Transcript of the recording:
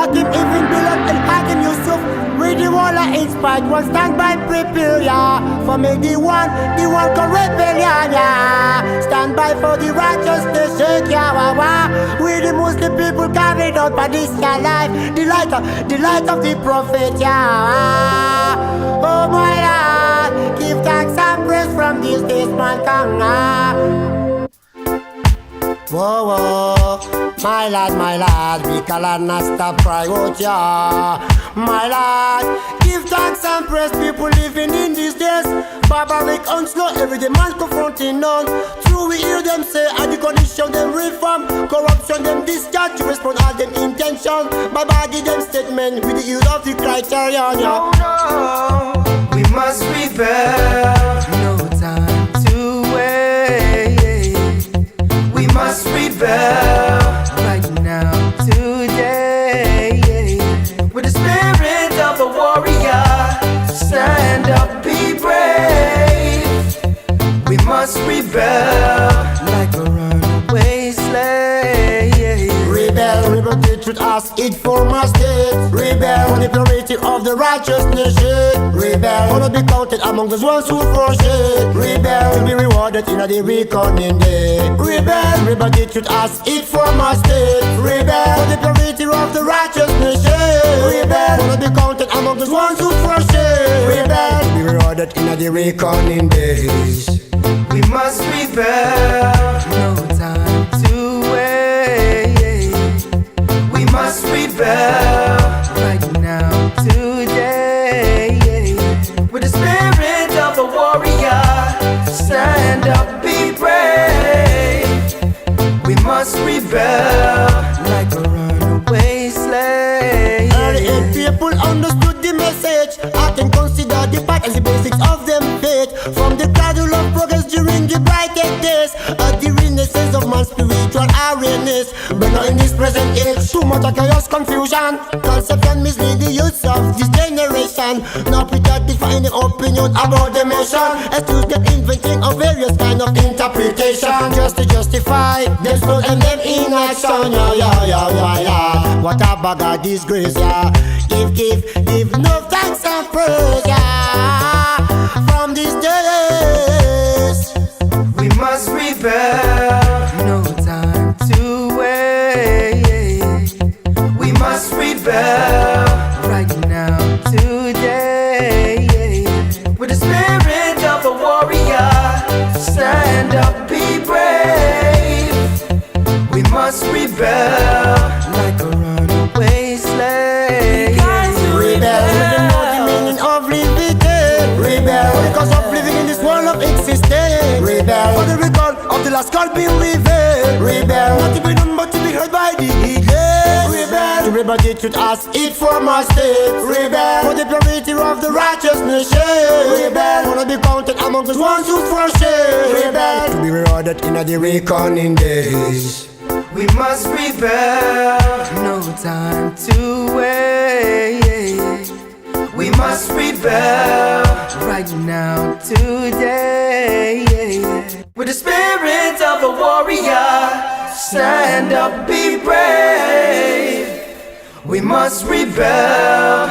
Hakim Ibn Bilal and Hakim Yusuf. We the one that inspired, one stand by, prepare ya. For me the one can rebellion ya. Stand by for the righteousness, shake ya wa wa. We the Muslim people carried out by this ya life. The light of the prophet ya. Oh my Lord, give thanks and praise from this days mankind. Whoa, whoa, my lad, we can not stop cry out, yeah. My lad, give thanks and praise people living in these days. Barbaric onslaught, everyday man confronting none. True, we hear them say, and the condition them reform. Corruption them discharge, to respond all them intention. Baba give them statement with the use of the criterion, yeah. Oh no, we must rebel. No time to wait. We must rebel right now, today. With the spirit of a warrior, stand up, be brave. We must rebel like a runaway slave. Rebel, the truth ask it for my state. Rebel, for the purity of the righteous nation. Rebel, wanna be counted among those ones who forsake. Rebel, to be rewarded in the reckoning day. Rebel, the truth ask it for my state. Rebel, for the purity of the righteous nation. Rebel, wanna be counted among those ones who forsake. Rebel, to be rewarded in the reckoning days. We must rebel, no time to wait. We must rebel right now, today. With the spirit of a warrior, stand up, be brave. We must rebel like a runaway slave. Early people understood the message. I can consider the path as the basics of them faith. From the cradle of progress during the brightest days, at the renaissance of man's spiritual awareness. But not in this present age, too much chaos, confusion, conception mislead the youth of this generation. Now without defining opinion about the mission, excuse them inventing of various kind of interpretation, just to justify them soul and them inaction. Yeah. What a bag of disgrace, yeah. Give no thanks and praise, yeah. From these days, we must rebel, no time to wait. We must rebel right now, today. With the spirit of a warrior, stand up, be brave. We must rebel like a runaway slave. Rebel, we don't know the meaning of living. Rebel, because of living in this world of existence. Rebel, for the record of the last call being revealed. Rebel, not to be done but to be heard by the heedless. Rebel, to rebel the truth ask it for my state. Rebel, for the purity of the righteous nation. Rebel, wanna be counted among those ones who forsake. Rebel, to be rewarded in the reckoning days. We must rebel, no time to wait. We must rebel right now, today. With the spirit of a warrior, stand up, be brave. We must rebel.